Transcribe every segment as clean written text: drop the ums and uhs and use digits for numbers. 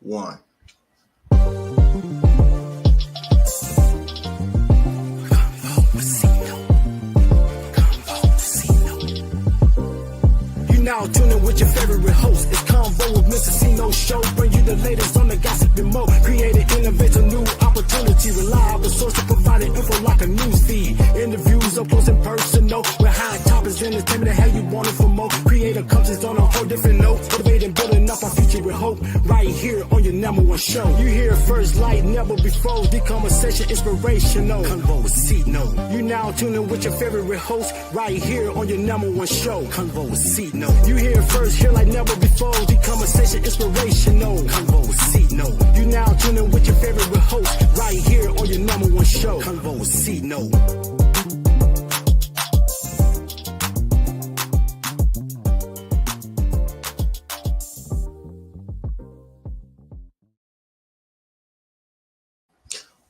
one. Now tuning with your favorite host. It's CONVO with Mr. CINO show. Bring you the latest on the gossip and more. Creating innovator, new opportunity. Reliable source to providing info like a news feed. Interviews up close and personal. With high topics, entertainment and how you want it for more. Creator comes on a whole different note. Motivating, building up our future with hope. Right here on your number one show. You hear it first like never before. The conversation inspirational. CONVO with CINO. You now tuning with your favorite host. Right here on your number one show. CONVO with CINO. You hear it first, here like never before. The conversation inspirational. CONVO with CINO. You now tuning with your favorite host. Right here on your number one show. CONVO with CINO.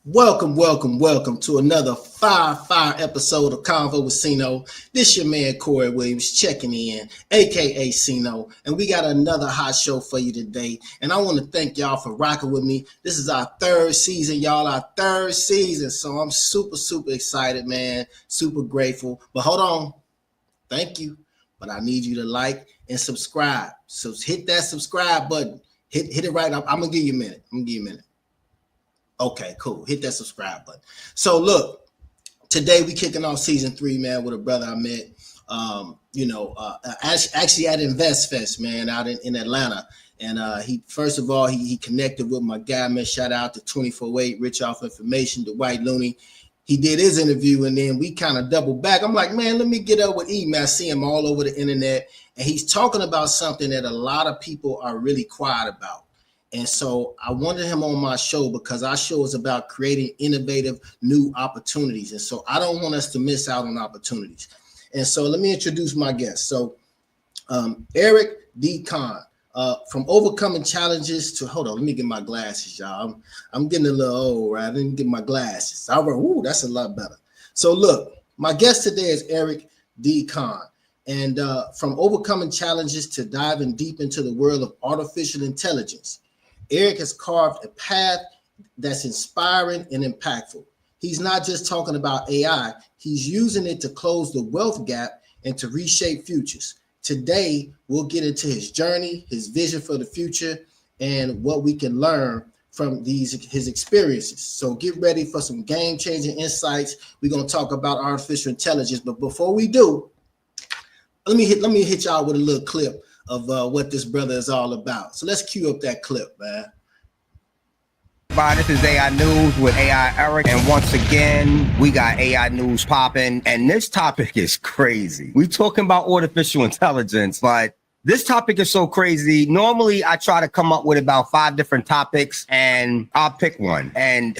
Welcome to another fire episode of CONVO with CINO. This your man Corey Williams checking in, aka CINO, and we got another hot show for you today. And I want to thank y'all for rocking with me. This is our third season, y'all, our third season. So I'm super excited, man. Super grateful. But hold on, thank you. But I need you to like and subscribe. So hit that subscribe button. Hit it right up. I'm gonna give you a minute. Okay, cool. Hit that subscribe button. So look, today we kicking off season 3, man, with a brother I met, actually at InvestFest, man, out in Atlanta. And he connected with my guy, man. Shout out to 24/8, Rich Off Information, Dwight Looney. He did his interview, and then we kind of doubled back. I'm like, man, let me get up with E, man. I see him all over the internet, and he's talking about something that a lot of people are really quiet about. And so I wanted him on my show because our show is about creating innovative new opportunities. And so I don't want us to miss out on opportunities. And so let me introduce my guest. So Erik D. Conn, from overcoming challenges to, hold on, let me get my glasses, y'all. I'm getting a little old, right? I didn't get my glasses. Ooh, that's a lot better. So look, my guest today is Erik D. Conn. And from overcoming challenges to diving deep into the world of artificial intelligence, Erik has carved a path that's inspiring and impactful. He's not just talking about AI, he's using it to close the wealth gap and to reshape futures. Today, we'll get into his journey, his vision for the future, and what we can learn from his experiences. So get ready for some game-changing insights. We're going to talk about artificial intelligence, but before we do, let me hit y'all with a little clip of what this brother is all about. So let's cue up that clip, man. Bye, this is AI News with AI Erik, and once again, we got AI News popping, and this topic is crazy. We talking about artificial intelligence, but this topic is so crazy. Normally, I try to come up with about 5 different topics, and I'll pick one. And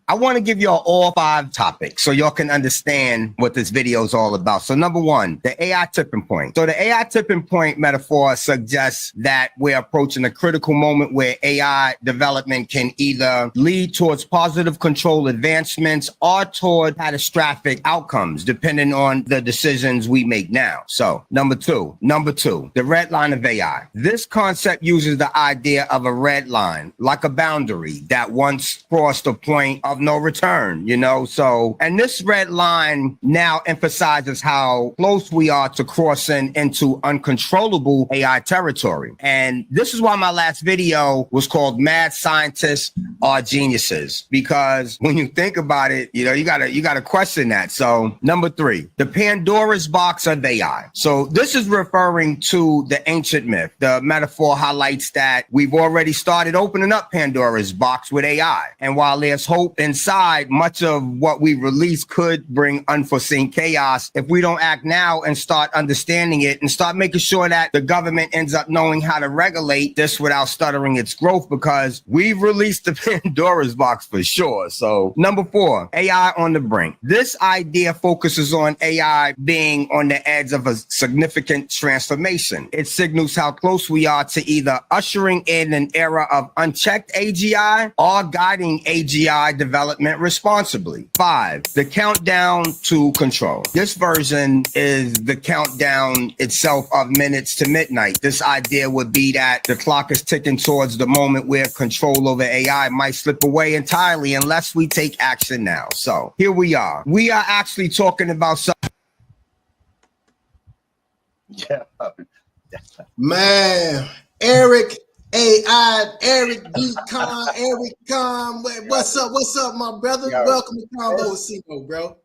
I want to give y'all all 5 topics so y'all can understand what this video is all about. So number 1, the AI tipping point. So the AI tipping point metaphor suggests that we're approaching a critical moment where AI development can either lead towards positive control advancements or toward catastrophic outcomes, depending on the decisions we make now. So number two, the red line of AI. This concept uses the idea of a red line, like a boundary that once crossed a point of no return, and this red line now emphasizes how close we are to crossing into uncontrollable AI territory. And this is why my last video was called Mad Scientists Are Geniuses, because when you think about it, you gotta question that. So number 3, the Pandora's box of AI. So this is referring to the ancient myth. The metaphor highlights that we've already started opening up Pandora's box with AI. And while there's hope inside, much of what we release could bring unforeseen chaos if we don't act now and start understanding it and start making sure that the government ends up knowing how to regulate this without stuttering its growth, because we've released the Pandora's box for sure. So number 4, AI on the brink. This idea focuses on AI being on the edge of a significant transformation. It signals how close we are to either ushering in an era of unchecked AGI or guiding AGI development responsibly. 5, the countdown to control. This version is the countdown itself of minutes to midnight. This idea would be that the clock is ticking towards the moment where control over AI might slip away entirely unless we take action now. So here we are. We are actually talking about something. Yeah. Man, Erik Erik D, Conn, what's up, my brother? Yo, welcome to CONVO with CINO, bro.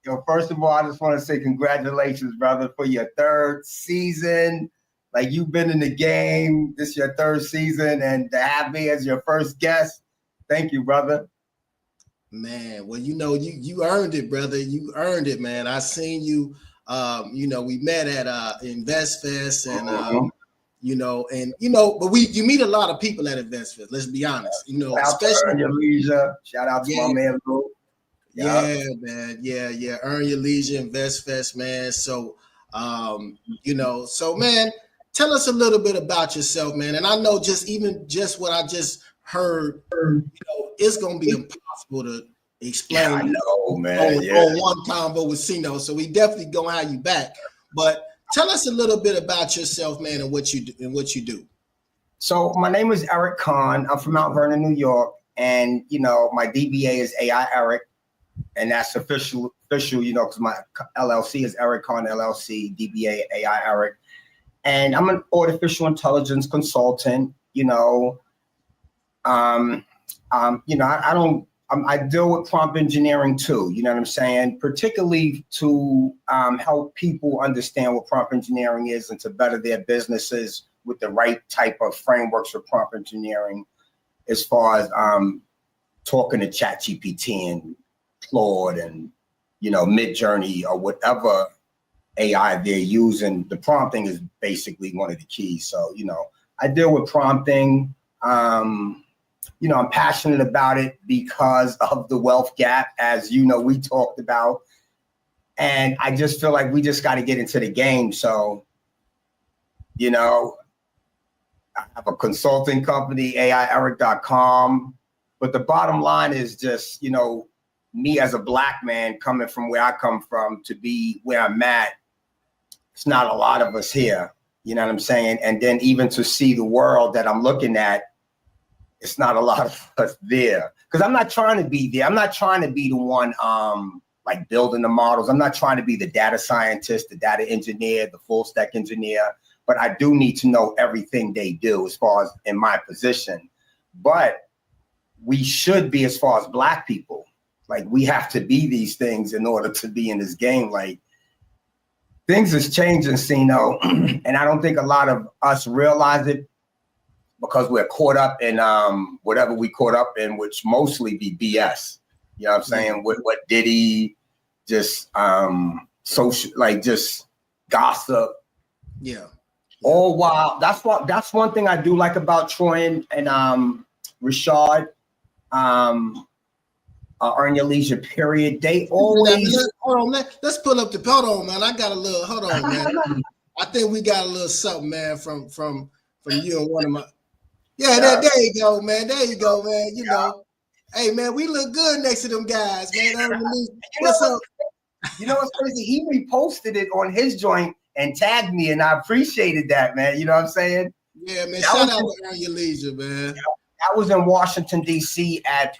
Yo, first of all, I just want to say congratulations, brother, for your 3rd season. Like, you've been in the game. This is your 3rd season, and to have me as your first guest, thank you, brother. Man, well, you earned it, brother. You earned it, man. I seen you. We met at InvestFest, and but you meet a lot of people at InvestFest. Let's be honest. Especially Earn Your Leisure. Shout out to my man, Lou. Yeah, man. Yeah. Earn Your Leisure, InvestFest, man. So, man, tell us a little bit about yourself, man. And I know just what I just heard, it's gonna be impossible to explain. Yeah, I know, man. On one CONVO with CINO. So we definitely gonna have you back. But tell us a little bit about yourself, man, and what you do. So my name is Erik Conn. I'm from Mount Vernon, New York, and my DBA is AI Erik, and that's official, because my LLC is Erik Conn LLC, DBA AI Erik, and I'm an artificial intelligence consultant. I deal with prompt engineering too. You know what I'm saying? Particularly to help people understand what prompt engineering is and to better their businesses with the right type of frameworks for prompt engineering, as far as talking to ChatGPT and Claude and Midjourney or whatever AI they're using. The prompting is basically one of the keys. So I deal with prompting. I'm passionate about it because of the wealth gap, as we talked about. And I just feel like we just got to get into the game. So, I have a consulting company, AIErik.com. But the bottom line is just, me as a Black man coming from where I come from to be where I'm at. It's not a lot of us here. You know what I'm saying? And then even to see the world that I'm looking at, it's not a lot of us there, because I'm not trying to be there. I'm not trying to be the one like building the models. I'm not trying to be the data scientist, the data engineer, the full stack engineer, but I do need to know everything they do as far as in my position. But we should be, as far as Black people, like we have to be these things in order to be in this game. Like things is changing, CINO, and I don't think a lot of us realize it, because we're caught up in whatever we caught up in, which mostly be BS. You know what I'm saying? What Diddy, just social, like just gossip. Yeah. All while that's one thing I do like about Troy and Rashad, Earn Your Leisure period. They always let's pull up the hold on, man. I got a little hold on, man. I think we got a little something, man, from you and one of my. Yeah, there you go, man. There you go, man. Hey, man, we look good next to them guys, man. What's up? You know what's crazy? He reposted it on his joint and tagged me, and I appreciated that, man. You know what I'm saying? Yeah, man. Shout out to Earn Your Leisure, man. I was in Washington, D.C. at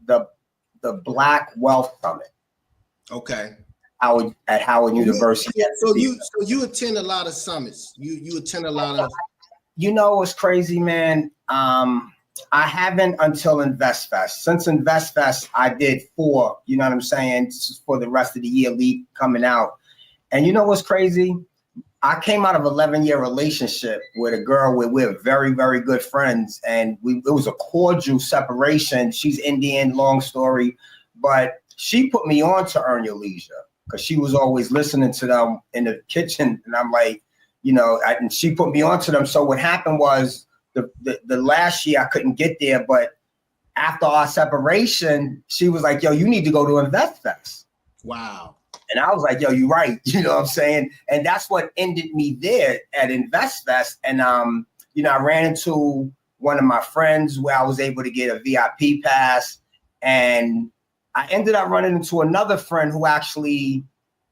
the Black Wealth Summit. Okay. At Howard University. Yeah, so you attend a lot of summits. You attend a lot of. What's crazy, man? I haven't until InvestFest. Since InvestFest, I did 4, you know what I'm saying, for the rest of the year lead coming out. And you know what's crazy? I came out of an 11-year relationship with a girl where we're very, very good friends. And it was a cordial separation. She's Indian, long story. But she put me on to Earn Your Leisure because she was always listening to them in the kitchen. And I'm like, and she put me onto them. So what happened was the last year I couldn't get there, but after our separation, she was like, yo, you need to go to InvestFest. Wow. And I was like, yo, you're right. You know what I'm saying? And that's what ended me there at InvestFest. And, I ran into one of my friends where I was able to get a VIP pass. And I ended up running into another friend who actually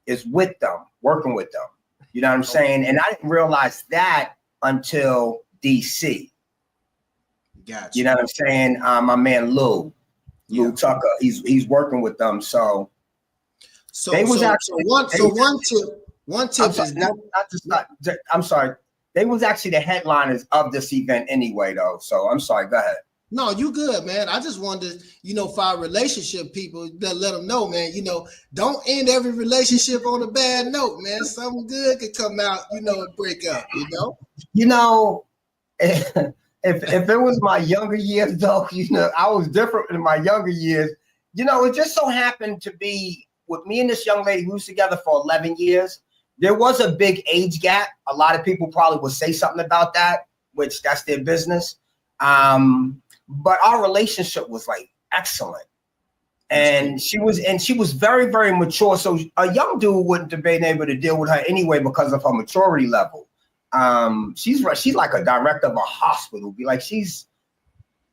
is with them, working with them. You know what I'm saying? And I didn't realize that until DC. Gotcha. You know what I'm saying? My man Lou Tucker, he's working with them. So they was actually one tip is I'm sorry. They was actually the headliners of this event anyway, though. So I'm sorry. Go ahead. No, you good, man. I just wanted to, for our relationship people, let them know, man, don't end every relationship on a bad note, man. Something good could come out, and break up, If it was my younger years, though, I was different in my younger years. It just so happened to be with me and this young lady who was together for 11 years. There was a big age gap. A lot of people probably would say something about that, which that's their business. But our relationship was like excellent. And she was very, very mature. So a young dude wouldn't have been able to deal with her anyway because of her maturity level. She's like a director of a hospital. She's,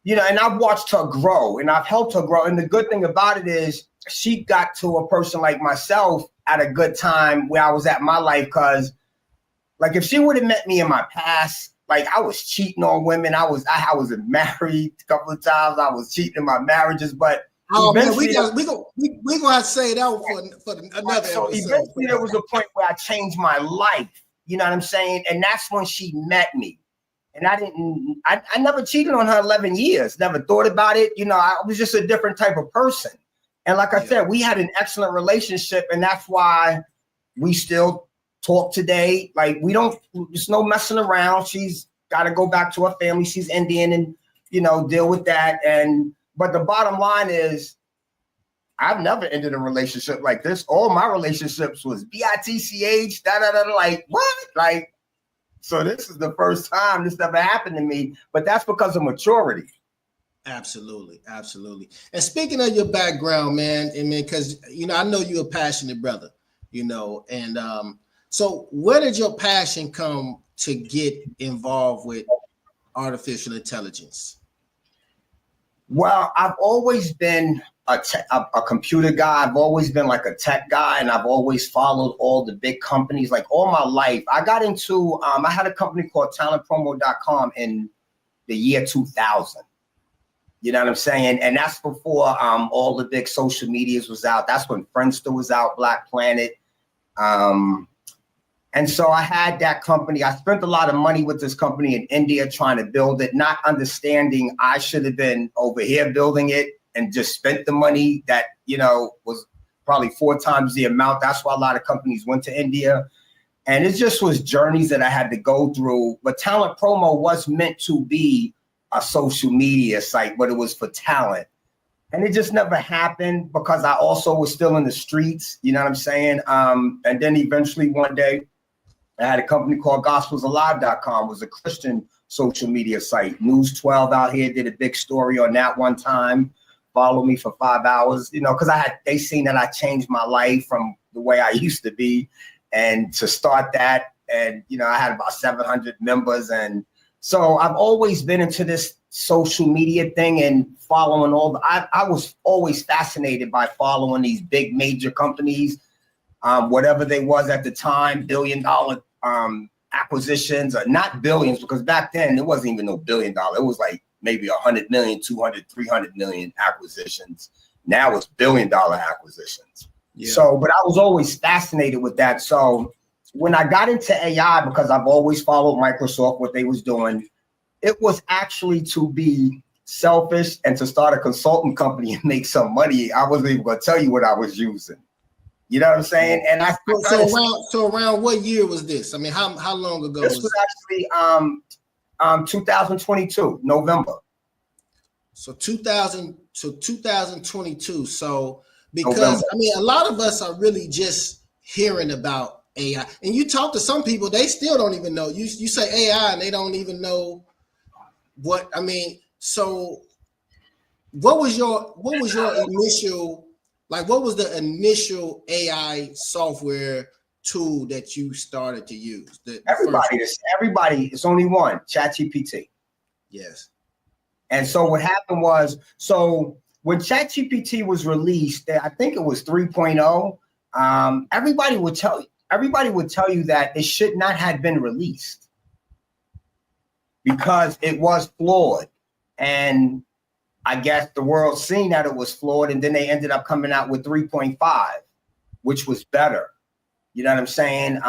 and I've watched her grow and I've helped her grow. And the good thing about it is she got to a person like myself at a good time where I was at my life. Cause if she would have met me in my past, I was cheating on women. I was married a couple of times. I was cheating in my marriages, but man, we gonna have to say that for another so episode. Eventually there was a point where I changed my life. You know what I'm saying? And that's when she met me. And I never cheated on her 11 years, never thought about it. I was just a different type of person. And like I said, we had an excellent relationship, and that's why we still talk today. There's no messing around. She's got to go back to her family. She's Indian and, deal with that. But the bottom line is I've never ended a relationship like this. All my relationships was bitch, what? So this is the first time this ever happened to me, but that's because of maturity. Absolutely. Absolutely. And speaking of your background, man, because, I know you're a passionate brother, and so where did your passion come to get involved with artificial intelligence? Well, I've always been a computer guy. I've always been like a tech guy, and I've always followed all the big companies all my life. I got into, I had a company called talentpromo.com in the year 2000. You know what I'm saying? And that's before all the big social medias was out. That's when Friendster was out, Black Planet. And so I had that company. I spent a lot of money with this company in India trying to build it, not understanding I should have been over here building it and just spent the money that, was probably 4 times the amount. That's why a lot of companies went to India. And it just was journeys that I had to go through. But Talent Promo was meant to be a social media site, but it was for talent. And it just never happened because I also was still in the streets, you know what I'm saying? And then eventually one day I had a company called gospelsalive.com. It was a Christian social media site. News 12 out here did a big story on that one time, followed me for 5 hours, because they seen that I changed my life from the way I used to be. And to start that, and, I had about 700 members. And so I've always been into this social media thing and following I was always fascinated by following these big major companies, whatever they was at the time, $1 billion acquisitions, or not billions, because back then it wasn't even no $1 billion. It was like maybe 100 million, 200, 300 million acquisitions. Now it's $1 billion acquisitions. Yeah. So, but I was always fascinated with that. So when I got into AI, because I've always followed Microsoft, what they was doing, it was actually to be selfish and to start a consulting company and make some money. I wasn't even going to tell you what I was using. You know what I'm saying? And so around what year was this? I mean, how long ago? This was actually 2022, November. So 2022. So because November. I mean, a lot of us are really just hearing about AI, and you talk to some people, they still don't even know. You say AI, and they don't even know what I mean, so what was your initial, like, what was the initial AI software tool that you started to use? Everybody, it's only one, ChatGPT. Yes. And so what happened was, so when ChatGPT was released, I think it was 3.0, everybody would tell you that it should not have been released because it was flawed. And I guess the world seen that it was flawed, and then they ended up coming out with 3.5, which was better. You know what I'm saying?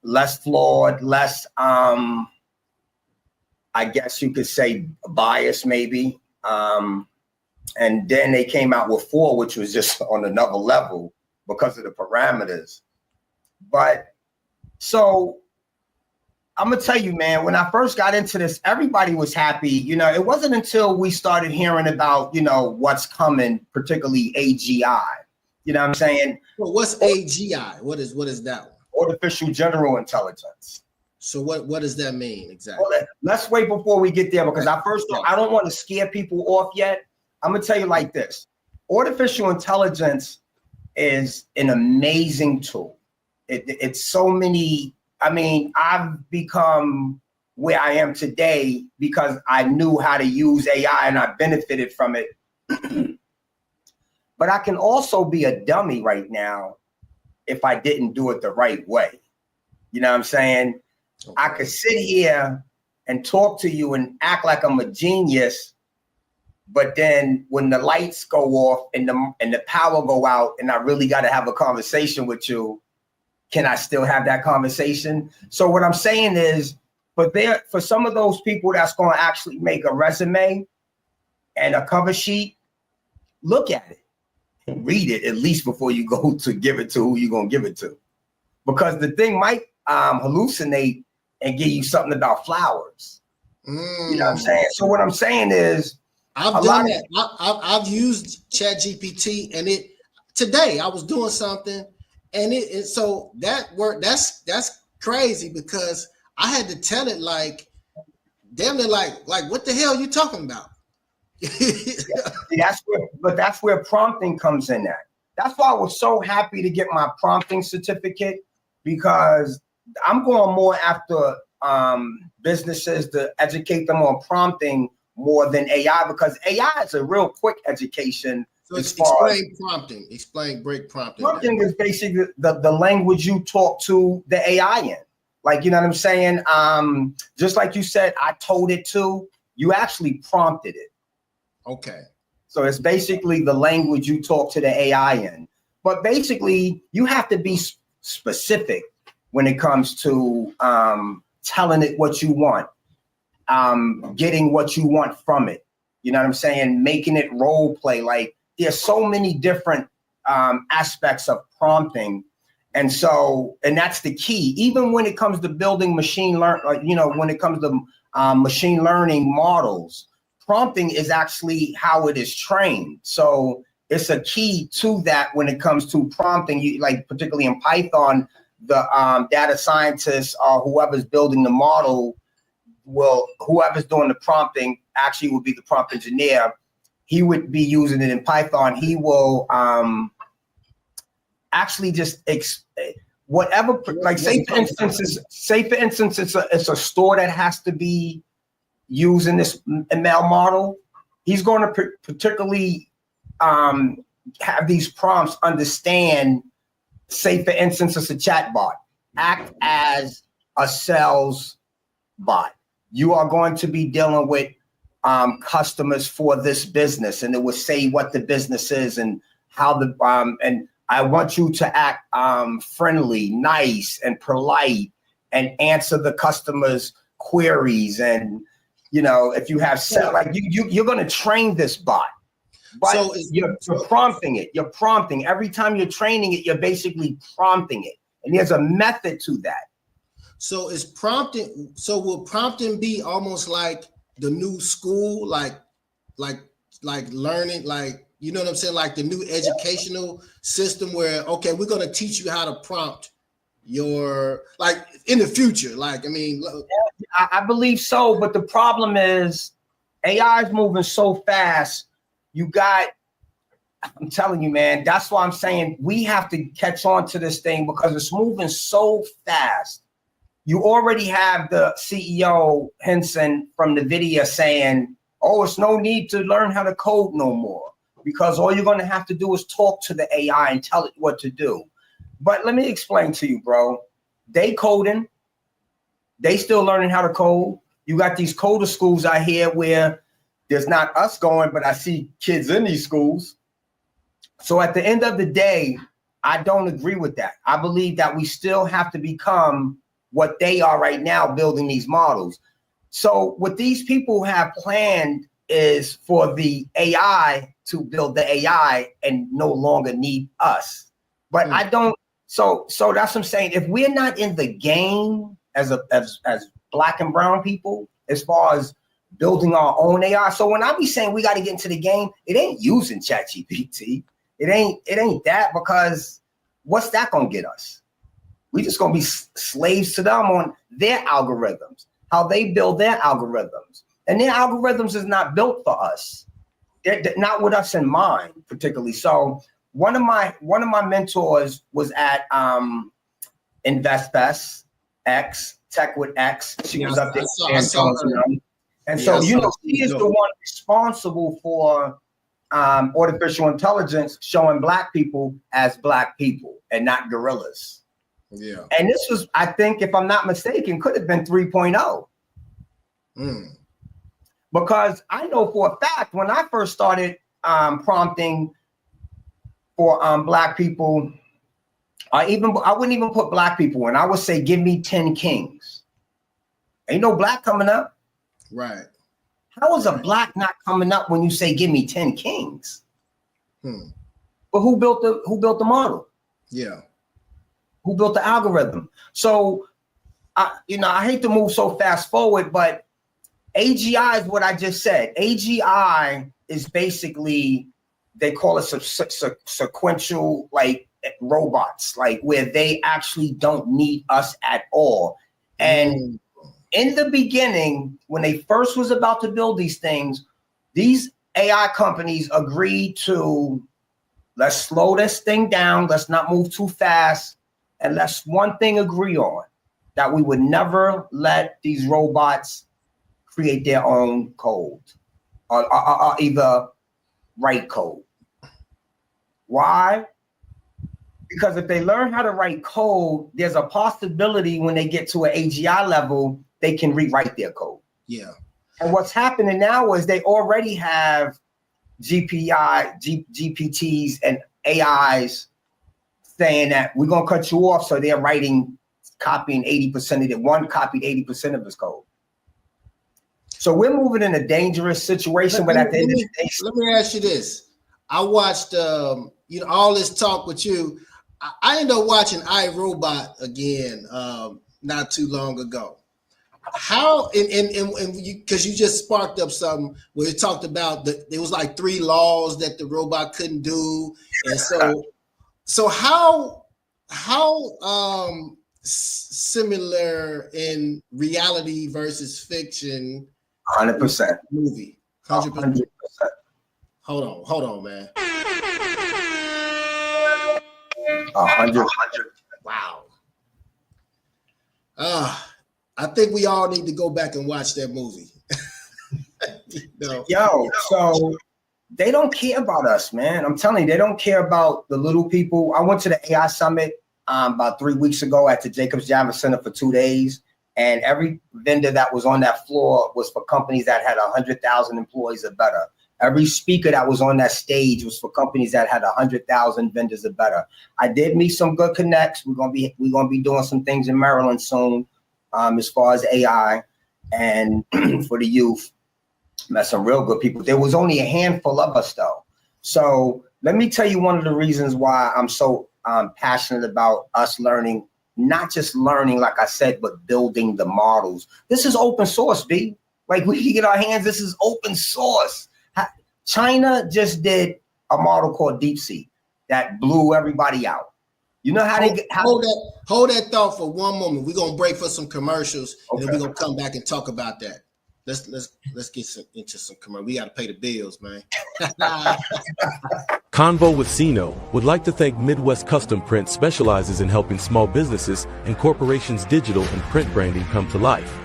Less flawed, less, I guess you could say bias maybe. And then they came out with 4, which was just on another level because of the parameters. But so I'm gonna tell you, man, when I first got into this, everybody was happy. You know, it wasn't until we started hearing about, you know, what's coming, particularly AGI. You know what I'm saying? Well, what's AGI? What is that one? Artificial General Intelligence. So what does that mean exactly? Well, let's wait before we get there, because I don't want to scare people off yet. I'm gonna tell you like this: artificial intelligence is an amazing tool. It's so many. I mean, I've become where I am today because I knew how to use AI and I benefited from it. But I can also be a dummy right now if I didn't do it the right way. You know what I'm saying? Okay. I could sit here and talk to you and act like I'm a genius, but then when the lights go off and the power go out and I really got to have a conversation with you, can I still have that conversation? So what I'm saying is, for some of those people that's going to actually make a resume and a cover sheet, look at it and read it at least before you go to give it to who you're going to give it to. Because the thing might hallucinate and give you something about flowers. You know what I'm saying? So what I'm saying is, I've done that. I've used ChatGPT, and today I was doing something, and so that worked. That's crazy, because I had to tell it like, damn it, like what the hell are you talking about? That's where prompting comes in at. That's why I was so happy to get my prompting certificate, because I'm going more after businesses to educate them on prompting more than AI, because AI is a real quick education. So explain prompting. Break prompting. Prompting is basically the language you talk to the AI in. Like, you know what I'm saying? Just like you said, I told it to, you actually prompted it. Okay. So it's basically the language you talk to the AI in. But basically, you have to be specific when it comes to telling it what you want, getting what you want from it. You know what I'm saying? Making it role play. Like, there's so many different aspects of prompting. And that's the key. Even when it comes to building machine learning, when it comes to machine learning models, prompting is actually how it is trained. So it's a key to that when it comes to prompting. Like, particularly in Python, the data scientists or whoever's building the model whoever's doing the prompting actually would be the prompt engineer. He would be using it in Python. He will actually just whatever, like say for instance, it's a store that has to be using this ML model. He's going to particularly have these prompts understand, say for instance, it's a chat bot, act as a sales bot. You are going to be dealing with customers for this business, and it will say what the business is and how and I want you to act friendly, nice, and polite, and answer the customer's queries. And if you have you're going to train this bot, but so you're prompting it. You're prompting every time you're training it. You're basically prompting it, and there's a method to that. So is prompting? So will prompting be almost like the new school, like learning, like, you know what I'm saying, like the new educational system where, okay, we're going to teach you how to prompt your, like, in the future? Like, I mean, I believe so, but the problem is AI is moving so fast. I'm telling you, man, that's why I'm saying we have to catch on to this thing because it's moving so fast. You already have the CEO Henson from NVIDIA saying, oh, it's no need to learn how to code no more because all you're going to have to do is talk to the AI and tell it what to do. But let me explain to you, bro. They coding. They still learning how to code. You got these coder schools out here where there's not us going, but I see kids in these schools. So at the end of the day, I don't agree with that. I believe that we still have to become what they are right now, building these models. So what these people have planned is for the AI to build the AI and no longer need us. But I don't. So that's what I'm saying. If we're not in the game as Black and brown people, as far as building our own AI. So when I be saying we got to get into the game, it ain't using ChatGPT. It ain't that, because what's that gonna get us? We just gonna be slaves to them on their algorithms, how they build their algorithms, and their algorithms is not built for us. They're not with us in mind, particularly. So one of my mentors was at InvestFest X, Tech with X. She was up there. And so, you know, she is the one responsible for artificial intelligence showing Black people as Black people and not gorillas. Yeah. And this was, I think, if I'm not mistaken, could have been 3.0. Because I know for a fact when I first started prompting for Black people, I wouldn't even put Black people in. I would say, give me 10 kings. Ain't no Black coming up. Right. How is a Black not coming up when you say, give me 10 kings? But who built the model? Yeah. Who built the algorithm? So, I hate to move so fast forward, but AGI is what I just said. AGI is basically, they call it sequential, like, robots, like where they actually don't need us at all. And in the beginning, when they first was about to build these things, these AI companies agreed to, let's slow this thing down, let's not move too fast, and let's one thing agree on, that we would never let these robots create their own code or either write code. Why? Because if they learn how to write code, there's a possibility when they get to an AGI level, they can rewrite their code. Yeah. And what's happening now is they already have GPTs and AIs saying that we're going to cut you off. So they're copying 80% of it. One copied 80% of his code. So we're moving in a dangerous situation. But at the end of the day, let me ask you this. I watched, all this talk with you. I ended up watching iRobot again not too long ago. How because you just sparked up something where it talked about there was like 3 laws that the robot couldn't do, and so how similar in reality versus fiction? 100% movie. 100%. Hold on, man. 100. Wow. I think we all need to go back and watch that movie. So they don't care about us, man. I'm telling you, they don't care about the little people. I went to the AI Summit about 3 weeks ago at the Jacobs Javits Center for 2 days. And every vendor that was on that floor was for companies that had 100,000 employees or better. Every speaker that was on that stage was for companies that had 100,000 vendors or better. I did meet some good connects. We're gonna be doing some things in Maryland soon, as far as AI and for the youth. Met some real good people. There was only a handful of us though. So let me tell you one of the reasons why I'm so passionate about us learning. Not just learning, like I said, but building the models. This is open source, B. Like, we can get our hands, this is open source. China just did a model called DeepSeek that blew everybody out. You know how hold that thought for one moment. We're gonna break for some commercials, and then we're gonna come back and talk about that. Let's get into some commercials. We got to pay the bills, man. CONVO with CINO would like to thank Midwest Custom Print specializes in helping small businesses and corporations' digital and print branding come to life.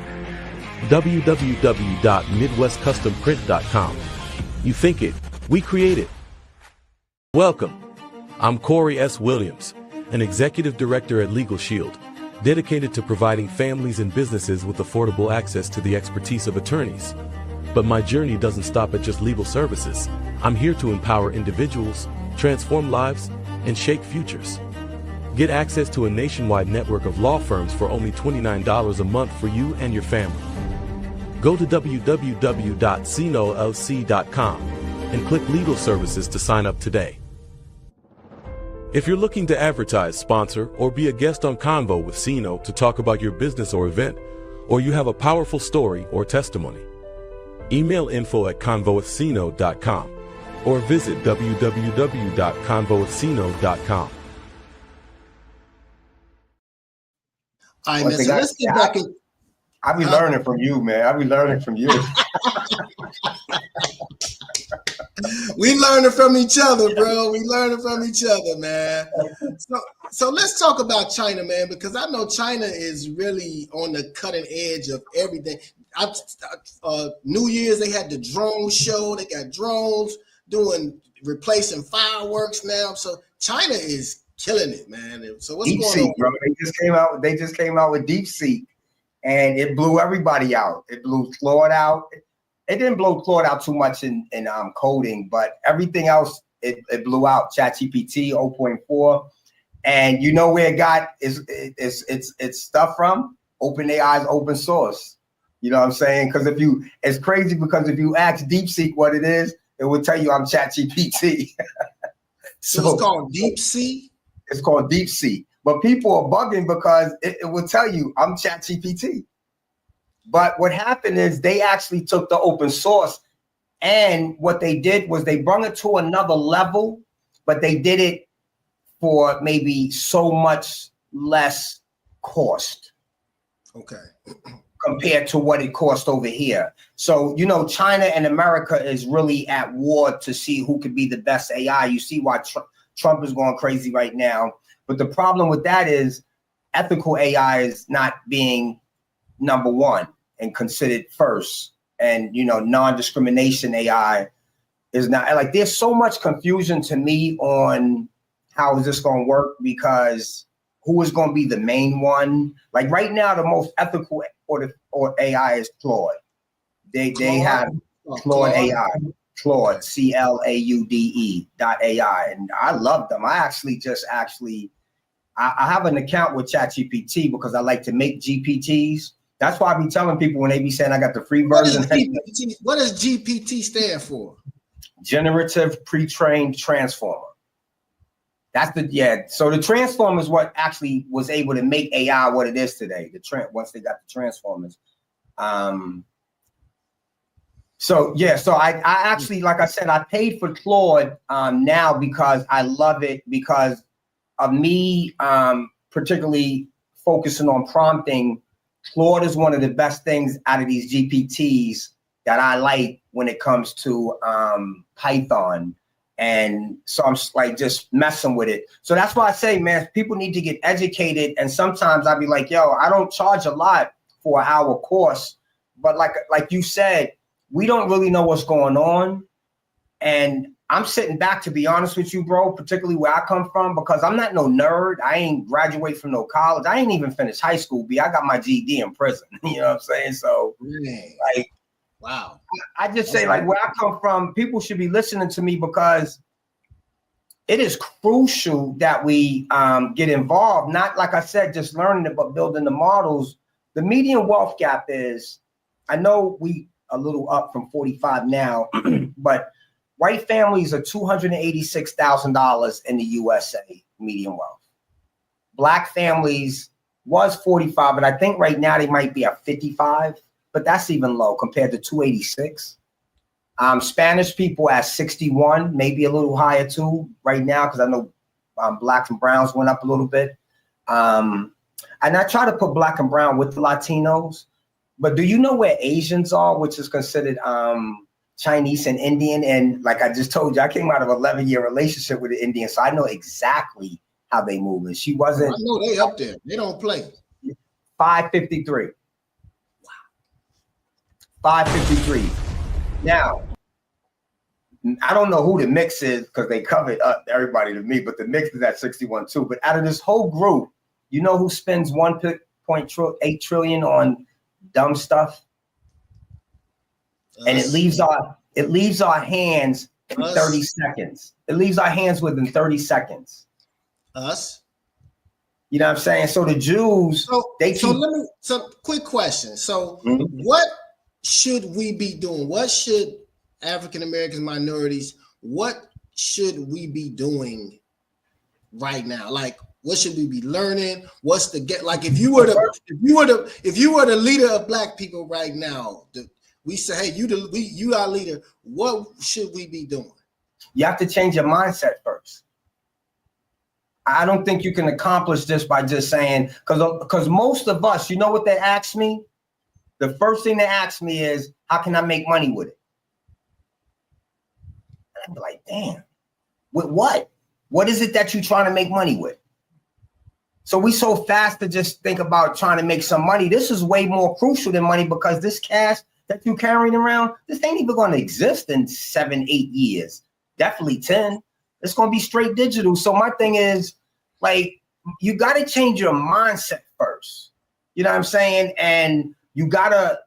www.midwestcustomprint.com. You think it, we create it. Welcome. I'm Corey S. Williams, an executive director at Legal Shield, dedicated to providing families and businesses with affordable access to the expertise of attorneys. But my journey doesn't stop at just legal services. I'm here to empower individuals, transform lives, and shape futures. Get access to a nationwide network of law firms for only $29 a month for you and your family. Go to www.cinolc.com and click Legal Services to sign up today. If you're looking to advertise, sponsor, or be a guest on CONVO with CINO to talk about your business or event, or you have a powerful story or testimony, email info@convowithcino.com or visit www.convowithcino.com. All right, man, so let's get back in. I be learning from you, man. I be learning from you. We learning from each other, bro. We learning from each other, man. So let's talk about China, man, because I know China is really on the cutting edge of everything. New Year's, they had the drone show. They got drones replacing fireworks now. So China is killing it, man. So what's Deep going Seek, on? bro. They just came out with Deep Seek, and it blew everybody out. It blew Claude out. It didn't blow Claude out too much in coding, but everything else it blew out. ChatGPT 0.4, and you know where it got its stuff from? OpenAI's open source. You know what I'm saying? Because it's crazy because if you ask DeepSeek what it is, it will tell you I'm ChatGPT. So it's called DeepSeek? It's called DeepSeek. But people are bugging because it will tell you I'm ChatGPT. But what happened is they actually took the open source, and what they did was they brought it to another level, but they did it for maybe so much less cost. Okay. Compared to what it cost over here. So, you know, China and America is really at war to see who could be the best AI. You see why Trump is going crazy right now. But the problem with that is ethical AI is not being number one and considered first. And, you know, non-discrimination AI is not, like, there's so much confusion to me on how is this going to work, because who is going to be the main one? Like right now, the most ethical or AI is Claude. They have Claude AI, Claude, CLAUDE.ai. And I love them. I have an account with ChatGPT because I like to make GPTs. That's why I be telling people when they be saying I got the free version. What does GPT stand for? Generative Pre-trained Transformer. So the transformer is what actually was able to make AI what it is today. Once they got the transformers. So I actually, like I said, I paid for Claude now because I love it, because of me particularly focusing on prompting. Claude is one of the best things out of these GPTs that I like when it comes to Python. And so I'm just messing with it. So that's why I say, man, people need to get educated. And sometimes I'll be like, yo, I don't charge a lot for an hour course. But like you said, we don't really know what's going on. And I'm sitting back, to be honest with you, bro, particularly where I come from, because I'm not no nerd. I ain't graduate from no college. I ain't even finished high school, B. I got my GED in prison. You know what I'm saying? So, like, wow. I just say, like, where I come from, people should be listening to me, because it is crucial that we get involved. Not, like I said, just learning it, but building the models. The median wealth gap is, I know we a little up from 45 now, but white families are $286,000 in the USA median wealth. Black families was 45, but I think right now they might be at 55. But that's even low compared to 286. Spanish people at 61, maybe a little higher too right now, because I know blacks and browns went up a little bit. And I try to put black and brown with the Latinos. But do you know where Asians are, which is considered Chinese and Indian? And like I just told you, I came out of an 11-year relationship with an Indian, so I know exactly how they move. And she wasn't. I know they up there. They don't play. 553. Wow. 553. Now, I don't know who the mix is because they covered up everybody to me, but the mix is at 61 too. But out of this whole group, you know who spends 1.8 trillion on dumb stuff? And it leaves our hands in 30 seconds. It leaves our hands within 30 seconds. Us? You know what I'm saying? So the Jews, so quick question. So what should we be doing? What should African Americans, minorities, what should we be doing right now? Like, what should we be learning? What's the get? Like, if you were the leader of Black people right now, we say, hey, you our leader. What should we be doing? You have to change your mindset first. I don't think you can accomplish this by just saying, because most of us, you know what they ask me? The first thing they ask me is, how can I make money with it? And I'd be like, damn, with what? What is it that you're trying to make money with? So we so fast to just think about trying to make some money. This is way more crucial than money, because this cash that you're carrying around, this ain't even going to exist in 7-8 years. Definitely 10. It's going to be straight digital. So my thing is, like, you got to change your mindset first. You know what I'm saying? And you got to,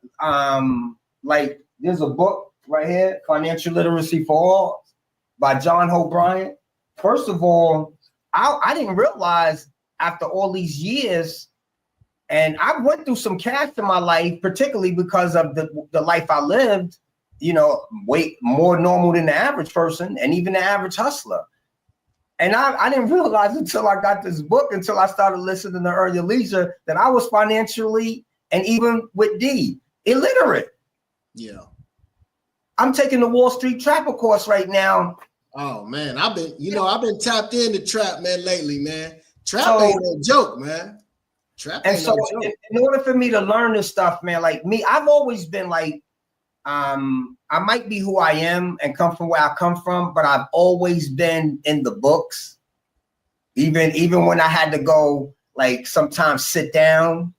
like, there's a book right here, Financial Literacy for All by John Hope Bryant. First of all, I didn't realize after all these years, and I went through some cash in my life, particularly because of the life I lived, you know, way more normal than the average person and even the average hustler. And I didn't realize until I got this book, until I started listening to Earn Your Leisure, that I was financially, and even with D, illiterate. Yeah. I'm taking the Wall Street Trapper course right now. Oh man, I've been tapped into trap, man, lately, man. Trap ain't no joke, man. Trap ain't no joke. In order for me to learn this stuff, man, like me, I've always been like, I might be who I am and come from where I come from, but I've always been in the books. Even when I had to go, like, sometimes sit down,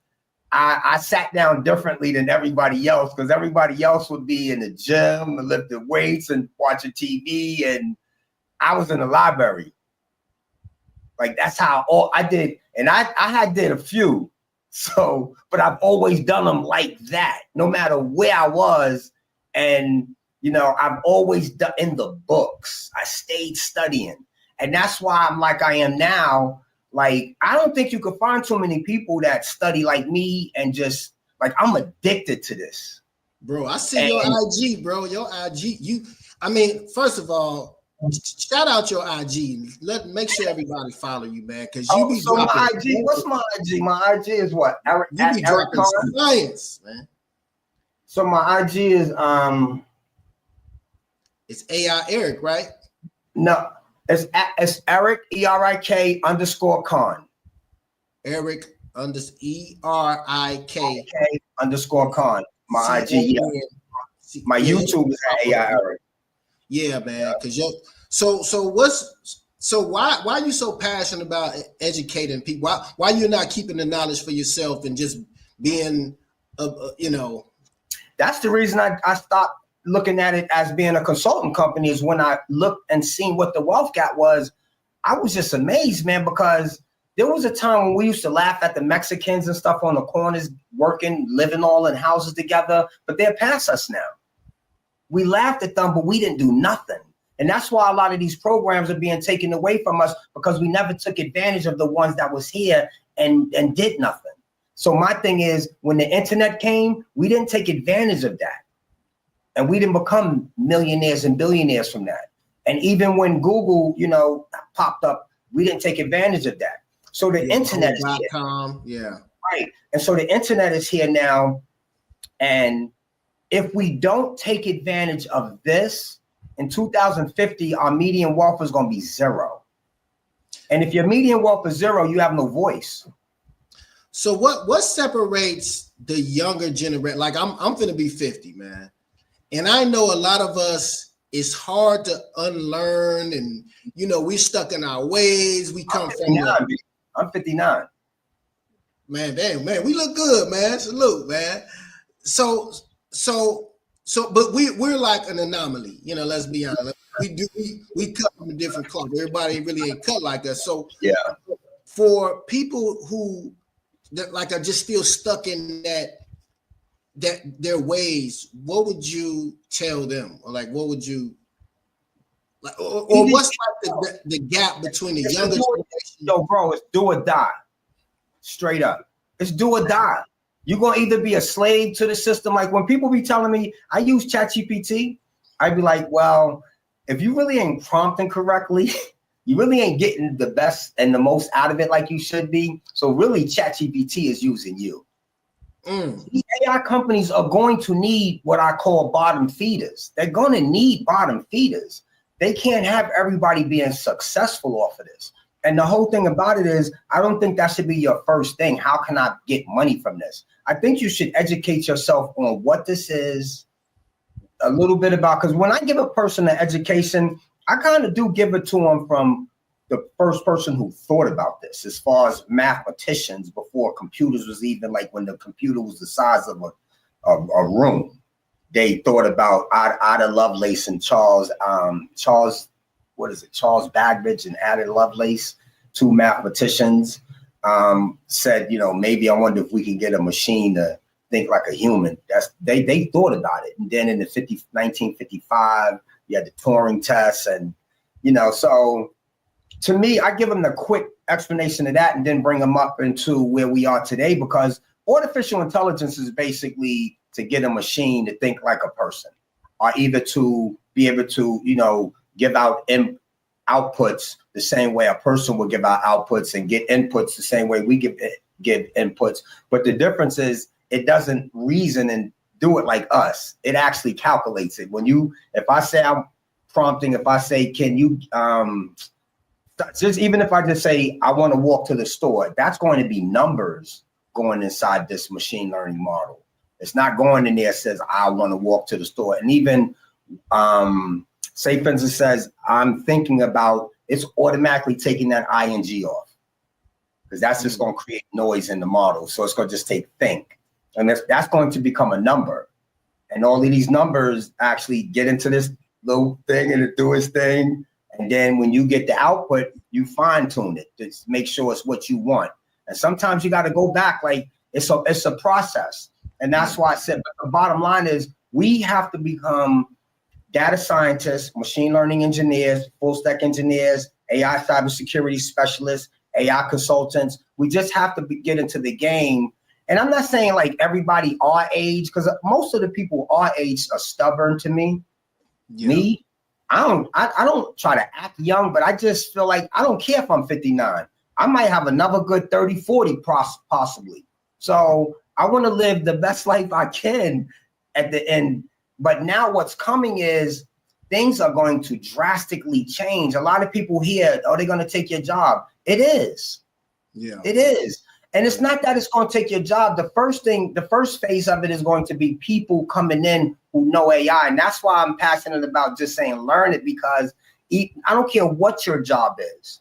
I sat down differently than everybody else, because everybody else would be in the gym and lifting weights and watching TV, and I was in the library. Like, that's how all I did. And I had did a few. So, but I've always done them like that, no matter where I was. And, you know, I've always done in the books. I stayed studying. And that's why I'm like I am now. Like, I don't think you could find too many people that study like me and just, like, I'm addicted to this. Bro, I see your IG, bro. Your IG. First of all, shout out your IG. Make sure everybody follow you, man. Because you be so dropping. My IG, what's my IG? My IG is what? You be dropping science, man. So my IG is it's AI Erik, right? No, it's Erik ERIK _Conn. Erik ERIK _Conn. My IG, yeah. My YouTube is at AI Erik. Yeah, man. Because why are you so passionate about educating people? Why you're not keeping the knowledge for yourself and just being, That's the reason I stopped looking at it as being a consulting company, is when I looked and seen what the wealth gap was. I was just amazed, man, because there was a time when we used to laugh at the Mexicans and stuff on the corners, working, living all in houses together, but they're past us now. We laughed at them, but we didn't do nothing. And that's why a lot of these programs are being taken away from us, because we never took advantage of the ones that was here and did nothing. So my thing is, when the internet came, we didn't take advantage of that. And we didn't become millionaires and billionaires from that. And even when Google, popped up, we didn't take advantage of that. So the internet is here. Yeah. Right. And so the internet is here now. And if we don't take advantage of this, in 2050, our median wealth is going to be 0. And if your median wealth is zero, you have no voice. So what separates the younger generation? Like I'm finna be 50, man. And I know a lot of us, it's hard to unlearn, and we stuck in our ways. We come from I'm 59. Man, damn, man, we look good, man. Salute, man. So, but we're like an anomaly, let's be honest. We cut from a different cloth. Everybody really ain't cut like us. So yeah, for people who like are just still stuck in that their ways, what would you tell them? Or like, what would you like, or what's like the gap between the younger generation? Yo, bro, it's do or die. Straight up. It's do or die. You're going to either be a slave to the system. Like when people be telling me I use ChatGPT, I'd be like, well, if you really ain't prompting correctly, you really ain't getting the best and the most out of it like you should be. So really ChatGPT is using you. The AI companies are going to need what I call bottom feeders. They're going to need bottom feeders. They can't have everybody being successful off of this. And the whole thing about it is, I don't think that should be your first thing. How can I get money from this? I think you should educate yourself on what this is, a little bit about, because when I give a person an education, I kind of do give it to them from the first person who thought about this, as far as mathematicians before computers was even like when the computer was the size of a room. They thought about Ada Lovelace and Charles Babbage and Ada Lovelace, two mathematicians, said, maybe I wonder if we can get a machine to think like a human. They thought about it. And then in the 1955, you had the Turing test, and so to me, I give them the quick explanation of that and then bring them up into where we are today, because artificial intelligence is basically to get a machine to think like a person, or either to be able to, give out outputs the same way a person would give out outputs, and get inputs the same way we give inputs. But the difference is it doesn't reason and do it like us. It actually calculates it. If I say I'm prompting, if I say, can you, even if I just say, I want to walk to the store, that's going to be numbers going inside this machine learning model. It's not going in there says, I want to walk to the store. And even, say, for instance, says, I'm thinking about, it's automatically taking that ing off, because that's just going to create noise in the model. So it's going to just take think. And that's going to become a number. And all of these numbers actually get into this little thing and it do its thing. And then when you get the output, you fine tune it to make sure it's what you want. And sometimes you got to go back, like it's a process. And that's why I said, but the bottom line is we have to become data scientists, machine learning engineers, full stack engineers, AI cybersecurity specialists, AI consultants. We just have to get into the game. And I'm not saying like everybody our age, because most of the people our age are stubborn to me. Yeah. Me, I don't try to act young, but I just feel like I don't care if I'm 59. I might have another good 30, 40 possibly. So I want to live the best life I can at the end. But now what's coming is things are going to drastically change. A lot of people here, they're going to take your job. It is. Yeah, it is. And it's not that it's going to take your job. The first phase of it is going to be people coming in who know AI. And that's why I'm passionate about just saying learn it, because I don't care what your job is.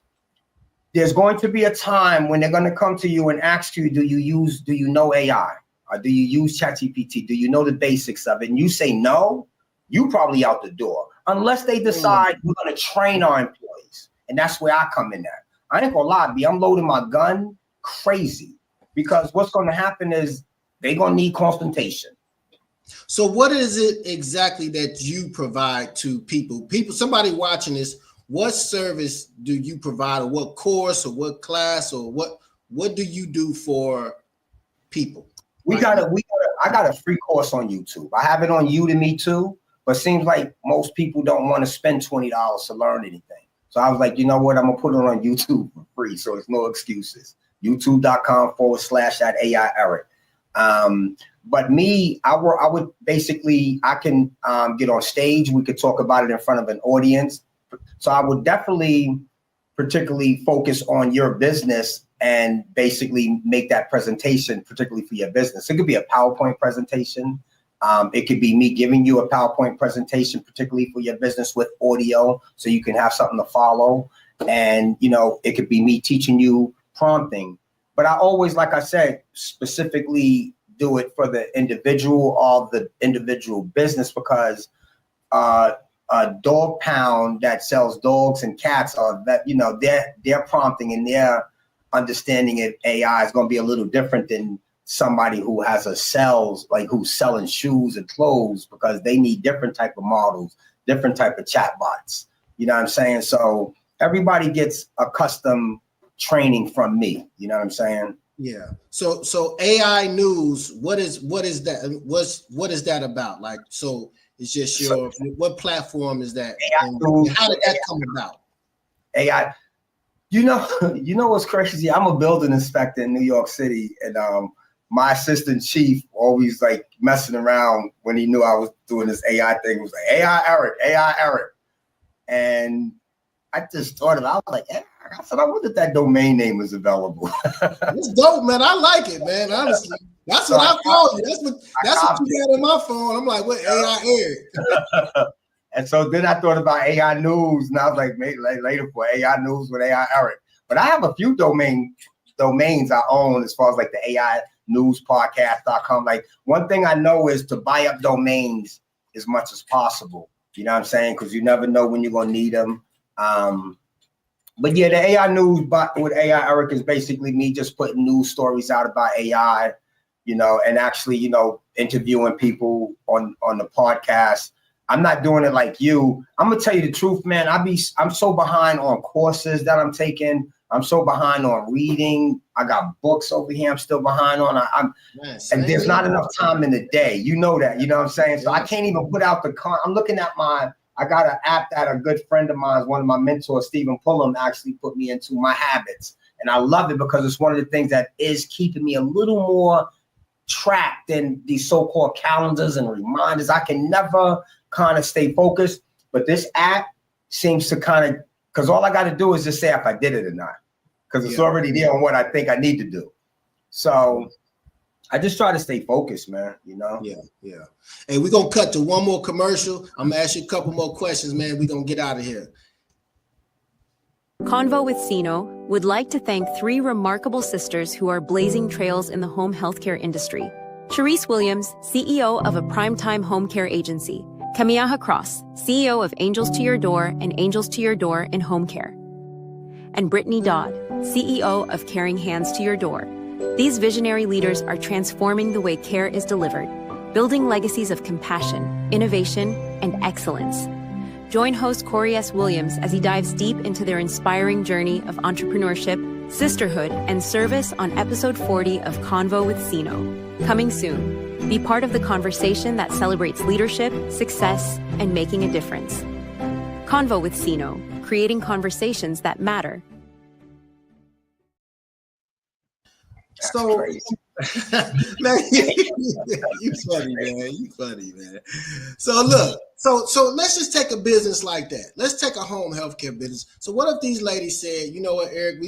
There's going to be a time when they're going to come to you and ask you, do you know AI? Or do you use ChatGPT? Do you know the basics of it? And you say no, you probably out the door. Unless they decide we're going to train our employees. And that's where I come in at. I ain't going to lie, I'm loading my gun crazy, because what's going to happen is they're going to need consultation. So what is it exactly that you provide to people? Somebody watching this, what service do you provide, or what course, or what class, or what do you do for people? I got a free course on YouTube. I have it on Udemy too, but seems like most people don't want to spend $20 to learn anything. So I was like, you know what? I'm gonna put it on YouTube for free, so there's no excuses. YouTube.com/@AI Erik. But me, I can get on stage. We could talk about it in front of an audience. So I would definitely particularly focus on your business and basically make that presentation, particularly for your business. It could be a PowerPoint presentation. It could be me giving you a PowerPoint presentation, particularly for your business with audio, so you can have something to follow. And, it could be me teaching you prompting. But I always, like I said, specifically do it for the individual or the individual business, because a dog pound that sells dogs and cats are that, their prompting and their understanding of AI is going to be a little different than somebody who has who's selling shoes and clothes, because they need different type of models, different type of chatbots. You know what I'm saying? So everybody gets a custom training from me. You know what I'm saying? Yeah. So AI news, what is that? What is that about? Like, so it's just what platform is that? AI news, how did that come about? AI. You know what's crazy? I'm a building inspector in New York City, and my assistant chief always like messing around when he knew I was doing this AI thing. He was like, AI Eric. And I just thought of it. I was like, I said, I wonder if that domain name is available. It's dope, man. I like it, man. Honestly, that's what I call you. That's what you got on my phone. I'm like, what, AI Eric? And so then I thought about AI News, and I was like, maybe later for AI News with AI Eric. But I have a few domains I own as far as like the AI News Podcast.com. Like, one thing I know is to buy up domains as much as possible. You know what I'm saying? Because you never know when you're going to need them. But yeah, the AI News with AI Eric is basically me just putting news stories out about AI, and actually, interviewing people on the podcast. I'm not doing it like you. I'm gonna tell you the truth, man. I'm so behind on courses that I'm taking. I'm so behind on reading. I got books over here I'm still behind on. And there's not enough time in the day. You know that, you know what I'm saying? So I can't even put out I'm looking at I got an app that a good friend of mine, one of my mentors, Stephen Pullum, actually put me into, My Habits. And I love it because it's one of the things that is keeping me a little more tracked than these so-called calendars and reminders. I can never kind of stay focused, but this app seems to because all I got to do is just say if I did it or not, because it's already there on what I think I need to do. So I just try to stay focused, man, Yeah. Hey, we're going to cut to one more commercial. I'm going to ask you a couple more questions, man. We're going to get out of here. CONVO with CINO would like to thank 3 remarkable sisters who are blazing trails in the home healthcare industry. Charisse Williams, CEO of a primetime home care agency. Kamiaha Cross, CEO of Angels to Your Door and Angels to Your Door in Home Care. And Brittany Dodd, CEO of Caring Hands to Your Door. These visionary leaders are transforming the way care is delivered, building legacies of compassion, innovation, and excellence. Join host Corey S. Williams as he dives deep into their inspiring journey of entrepreneurship, sisterhood, and service on episode 40 of CONVO with CINO. Coming soon. Be part of the conversation that celebrates leadership, success, and making a difference. CONVO with CINO, creating conversations that matter. So, man, you funny, man. You funny, man. So look, so let's just take a business like that. Let's take a home healthcare business. So what if these ladies said, you know what, Eric,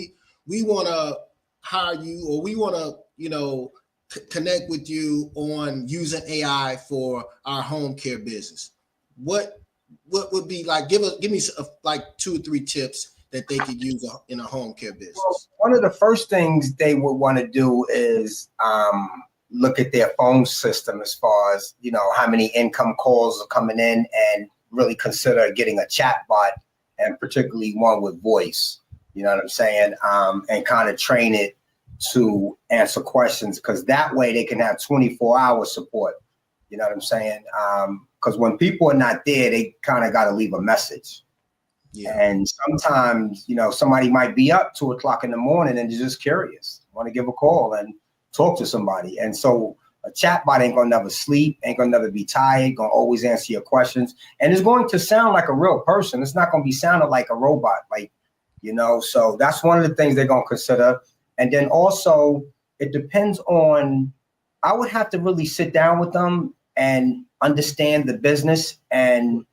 we want to hire you, or we want to, connect with you on using AI for our home care business? What would be like? Give me like 2 or 3 tips that they could use in a home care business. Well, one of the first things they would want to do is look at their phone system as far as, how many income calls are coming in, and really consider getting a chat bot, and particularly one with voice, you know what I'm saying? And kind of train it to answer questions, because that way they can have 24-hour support. You know what I'm saying? Because when people are not there, they kind of got to leave a message. Yeah. And sometimes, somebody might be up 2 o'clock in the morning and they're just curious, want to give a call and talk to somebody. And so a chatbot ain't gonna never sleep, ain't gonna never be tired, gonna always answer your questions, and it's going to sound like a real person. It's not gonna be sounding like a robot, so that's one of the things they're gonna consider. And then also, it depends on, I would have to really sit down with them and understand the business and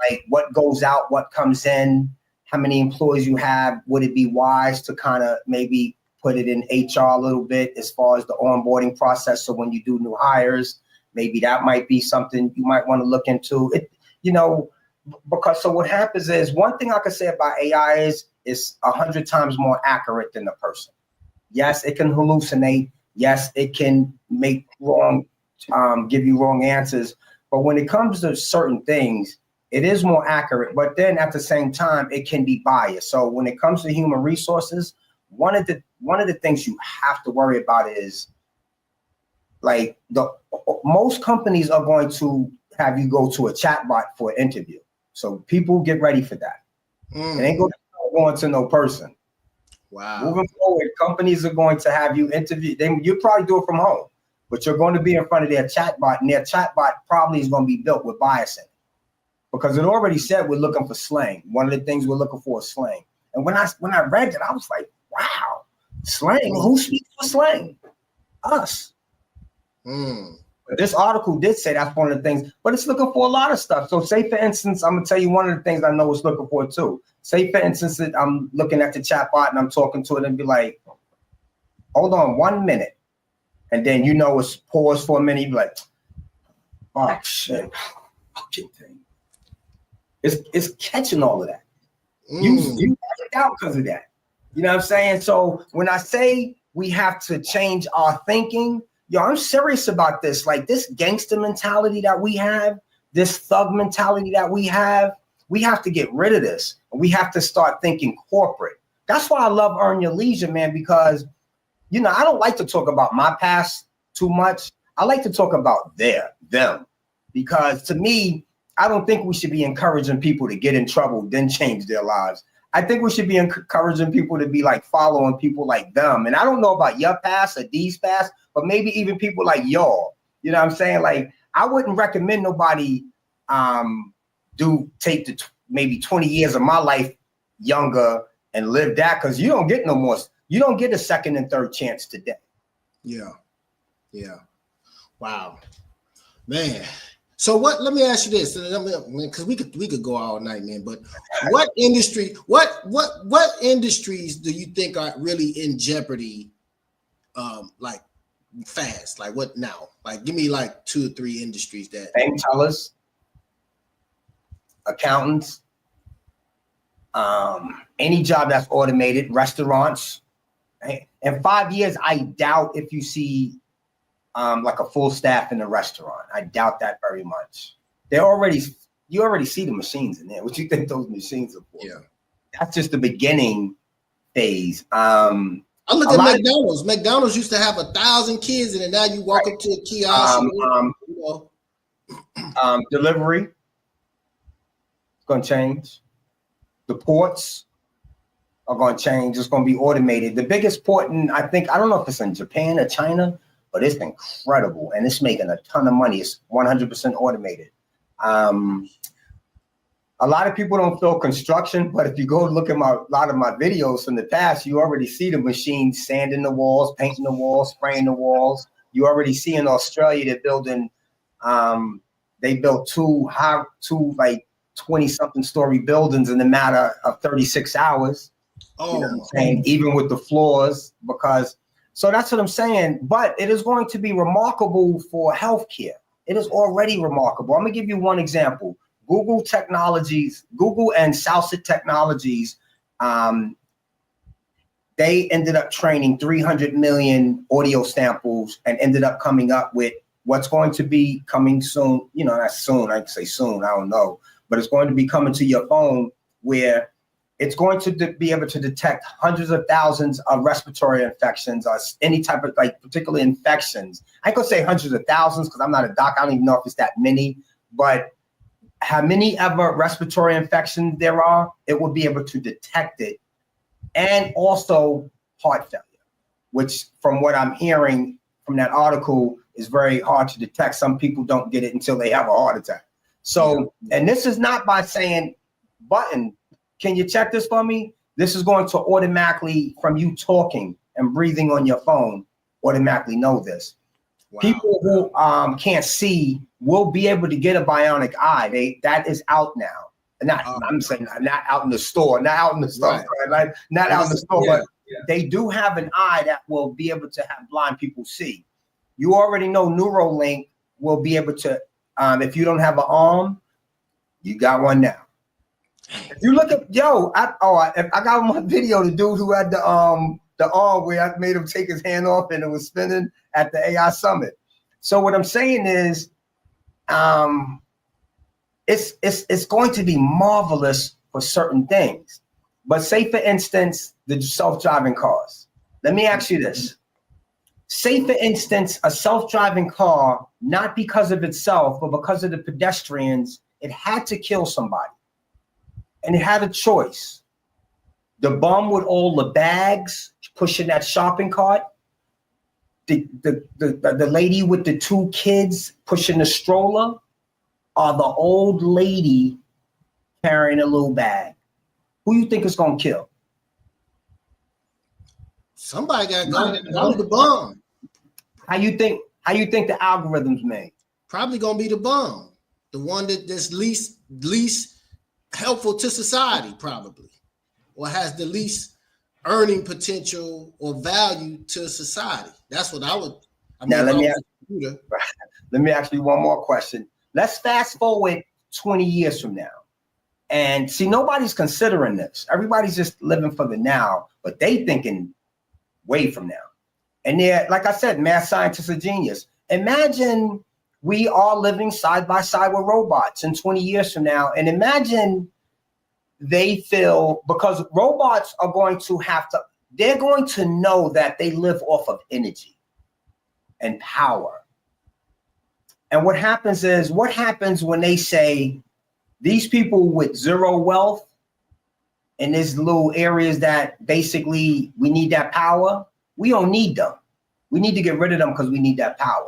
like what goes out, what comes in, how many employees you have. Would it be wise to kind of maybe put it in HR a little bit as far as the onboarding process? So when you do new hires, maybe that might be something you might want to look into it, because so what happens is, one thing I could say about AI is it's 100 times more accurate than the person. Yes, it can hallucinate. Yes, it can make give you wrong answers. But when it comes to certain things, it is more accurate. But then at the same time, it can be biased. So when it comes to human resources, one of the things you have to worry about is, like, most companies are going to have you go to a chatbot for an interview. So people get ready for that. It ain't going to no person. Wow. Moving forward, companies are going to have you interview. You'll probably do it from home, but you're going to be in front of their chatbot, and their chatbot probably is going to be built with bias in it, because it already said we're looking for slang. One of the things we're looking for is slang. And when I read it, I was like, wow, slang? Who speaks for slang? Us. But this article did say that's one of the things, but it's looking for a lot of stuff. So say, for instance, I'm going to tell you one of the things I know it's looking for too. Say, for instance, that I'm looking at the chatbot and I'm talking to it and be like, hold on 1 minute. And then, it's pause for a minute. You be like, oh, shit. Fucking thing. It's catching all of that. You have it out because of that. You know what I'm saying? So when I say we have to change our thinking, I'm serious about this. Like, this gangster mentality that we have, this thug mentality that we have to get rid of this. We have to start thinking corporate. That's why I love Earn Your Leisure, man, because, I don't like to talk about my past too much. I like to talk about them, because to me, I don't think we should be encouraging people to get in trouble, then change their lives. I think we should be encouraging people to be like following people like them. And I don't know about your past or these past, but maybe even people like y'all. You know what I'm saying? Like, I wouldn't recommend nobody take maybe 20 years of my life younger and live that, because you don't get no more. You don't get a second and third chance today. Yeah. Wow, man. So let me ask you this, because we could go all night, man. But what industries do you think are really in jeopardy? Like, fast, like what now? Like, give me like 2 or 3 industries that. Bank tellers, accountants, any job that's automated, restaurants. In 5 years, I doubt if you see like a full staff in a restaurant. I doubt that very much. You already see the machines in there. What you think those machines are for? Yeah, that's just the beginning phase. I look at McDonald's. McDonald's used to have 1,000 kids in it. Now you walk up to a kiosk. Delivery. It's going to change. The ports are going to change. It's going to be automated. The biggest port I don't know if it's in Japan or China, but it's incredible. And it's making a ton of money. It's 100% automated. A lot of people don't feel construction, but if you go look at a lot of my videos from the past, you already see the machines sanding the walls, painting the walls, spraying the walls. You already see in Australia, they're building, they built two like 20-something story buildings in a matter of 36 hours. Oh, you know what I'm saying? Even with the floors, so that's what I'm saying. But it is going to be remarkable for healthcare. It is already remarkable. I'm gonna give you one example. Google and Salsa Technologies, they ended up training 300 million audio samples and ended up coming up with what's going to be coming soon. Not soon, I can say soon, I don't know. But it's going to be coming to your phone, where it's going to be able to detect hundreds of thousands of respiratory infections or any type of particular infections. I could say hundreds of thousands because I'm not a doc. I don't even know if it's that many, but how many ever respiratory infections there are, it will be able to detect it. And also heart failure, which from what I'm hearing from that article is very hard to detect. Some people don't get it until they have a heart attack. So, and this is not by saying, button, can you check this for me? This is going to automatically, from you talking and breathing on your phone, automatically know this. Wow. People who can't see will be able to get a bionic eye. That is out now. I'm saying not out in the store, not out in the store, right? Not out in the store, but they do have an eye that will be able to have blind people see. You already know Neuralink will be able to, if you don't have an arm, you got one now. If you look at, I got my video, the dude who had the arm where I made him take his hand off and it was spinning at the AI Summit. So what I'm saying is, it's going to be marvelous for certain things. But say, for instance, the self-driving cars. Let me ask you this. Say, for instance, a self-driving car, not because of itself, but because of the pedestrians, it had to kill somebody. And it had a choice. The bum with all the bags pushing that shopping cart, the lady with the 2 kids pushing the stroller, or the old lady carrying a little bag. Who you think is gonna kill? Somebody got to go. Probably the bum. How you think the algorithm's made? Probably gonna be the bum, the one that's least helpful to society, probably, or has the least earning potential or value to society. That's what I would. Now let me ask you one more question. Let's fast forward 20 years from now. And see, nobody's considering this. Everybody's just living for the now, but they thinking way from now. And they're, like I said, math scientists are genius. Imagine we are living side by side with robots in 20 years from now. And imagine they feel, because robots are going to they're going to know that they live off of energy and power. And what happens when they say these people with zero wealth in these little areas that basically we need that power, we don't need them. We need to get rid of them because we need that power.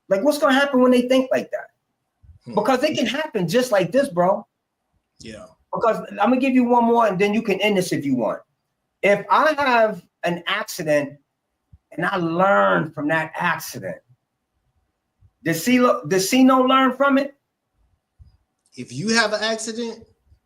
Like, what's going to happen when they think like that? Because it can happen just like this, bro. Yeah. Because I'm going to give you one more and then you can end this if you want. If I have an accident and I learn from that accident, does CINO learn from it? If you have an accident?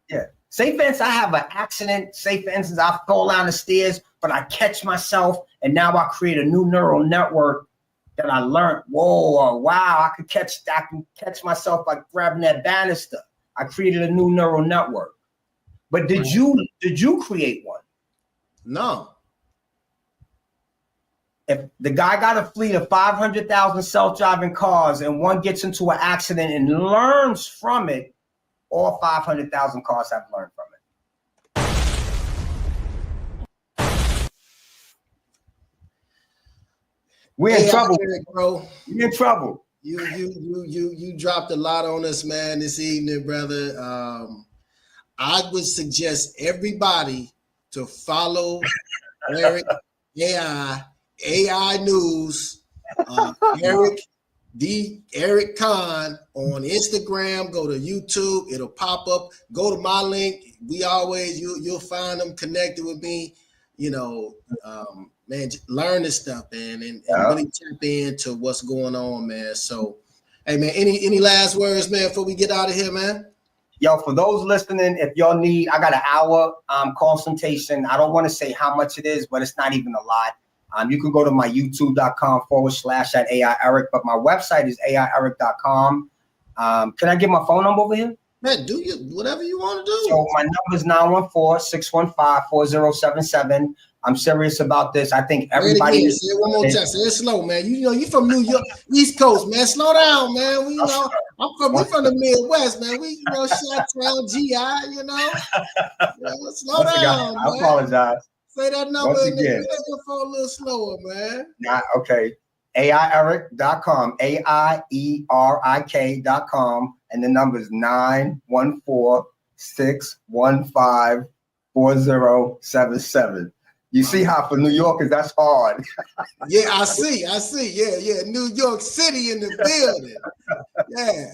Yeah. Say, for instance, I have an accident. Say, for instance, I fall down the stairs, but I catch myself, and now I create a new neural network that I learned. Whoa, wow, I can catch myself by grabbing that banister. I created a new neural network. But did you create one? No. If the guy got a fleet of 500,000 self-driving cars and one gets into an accident and learns from it, all 500,000 cars have learned from it. We're in trouble, bro. We're in trouble. You dropped a lot on us, man, this evening, brother. I would suggest everybody to follow Erik AI News, Erik D, Erik Conn on Instagram. Go to YouTube, it'll pop up. Go to my link. You'll find them connected with me. Man, learn this stuff, man, and really tap into what's going on, man. So, hey, man, any last words, man, before we get out of here, man? Yo, for those listening, if y'all need, I got an hour consultation. I don't want to say how much it is, but it's not even a lot. You can go to my youtube.com/@AI Erik, but my website is AIErik.com. Can I get my phone number over here? Man, do you whatever you want to do. So my number is 914-615-4077. I'm serious about this. I think everybody is. Say it one more time. Say it slow, man. You from New York, East Coast, man. Slow down, man. We we're from the Midwest, man. We Chi-Town, GI, slow down. I apologize. Say that number and then make your phone a little slower, man. Okay. AIErik.com, AIERIK.com, and the number is 914-615-4077. You see how for New Yorkers that's hard. Yeah, I see. Yeah. New York City in the building. Yeah.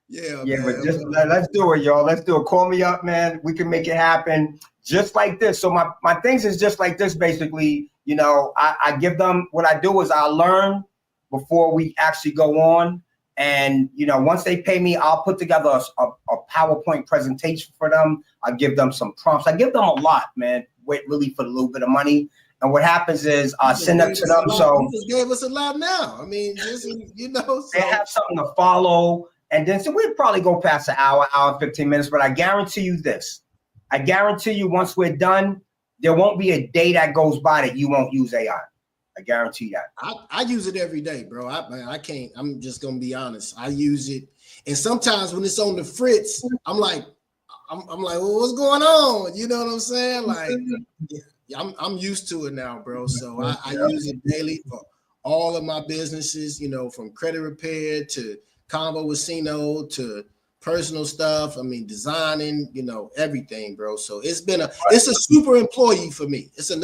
Yeah, man. But just let's do it, y'all. Let's do it. Call me up, man. We can make it happen just like this. So my things is just like this, basically. I give them, what I do is I learn before we actually go on. And, you know, once they pay me, I'll put together a PowerPoint presentation for them. I give them some prompts. I give them a lot, man, really for a little bit of money. And what happens is I send them to them. So you just gave us a lot now. I mean, just, you know, so. They have something to follow. And then so we'd probably go past an hour, 15 minutes. But I guarantee you this. I guarantee you once we're done, there won't be a day that goes by that you won't use AI. I guarantee that. I use it every day, bro. I can't. I'm just gonna be honest. I use it, and sometimes when it's on the fritz, I'm like, well, what's going on? You know what I'm saying? Like, yeah, I'm used to it now, bro. So I use it daily for all of my businesses. You know, from credit repair to CONVO with CINO to personal stuff. I mean, designing. You know, everything, bro. So it's a super employee for me. It's a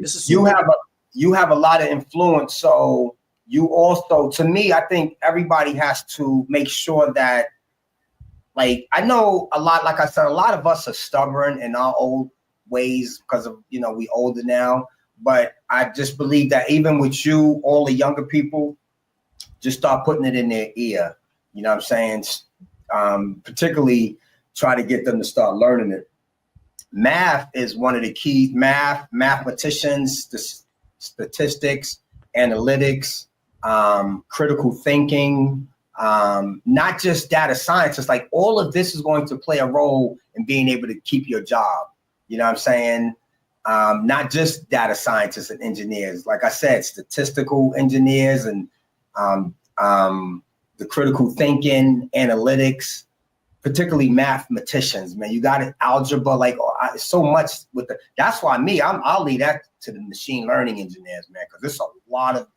super. You have a lot of influence. So you also, to me, I think everybody has to make sure that, like, I know a lot, like I said, a lot of us are stubborn in our old ways because of, you know, we older now. But I just believe that even with you, all the younger people, just start putting it in their ear. You know what I'm saying? Particularly try to get them to start learning it. Math is one of the key, mathematicians, statistics, analytics, critical thinking, not just data science. It's like all of this is going to play a role in being able to keep your job. You know what I'm saying? Not just data scientists and engineers. Like I said, statistical engineers and the critical thinking, analytics, particularly mathematicians, man. You got it, algebra, like so much with that's why I'll leave that to the machine learning engineers, man, because there's a lot of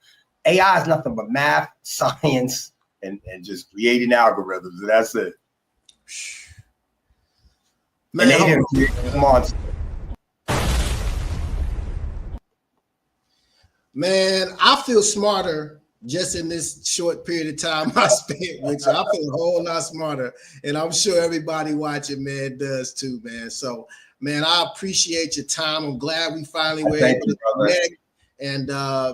AI is nothing but math, science, and just creating algorithms, and that's it. Man, and they didn't create a monster. Man, I feel smarter just in this short period of time I spent with you. I feel a whole lot smarter, and I'm sure everybody watching, man, does too, man. So, man, I appreciate your time. I'm glad we finally were able to connect. And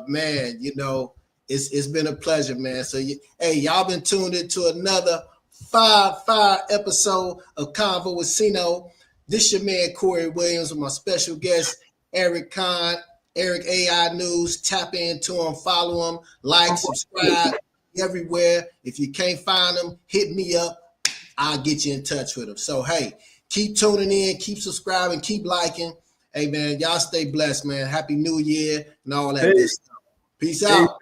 man, you know, it's been a pleasure, man. So, hey, y'all been tuned into another fire episode of Convo with CINO. This your man Corey Williams with my special guest Erik Conn. Erik AI News. Tap into him, follow him, like, subscribe everywhere. If you can't find him, hit me up. I'll get you in touch with him. So, hey, keep tuning in, keep subscribing, keep liking. Hey, man, y'all stay blessed, man. Happy New Year and all that good stuff. Peace out.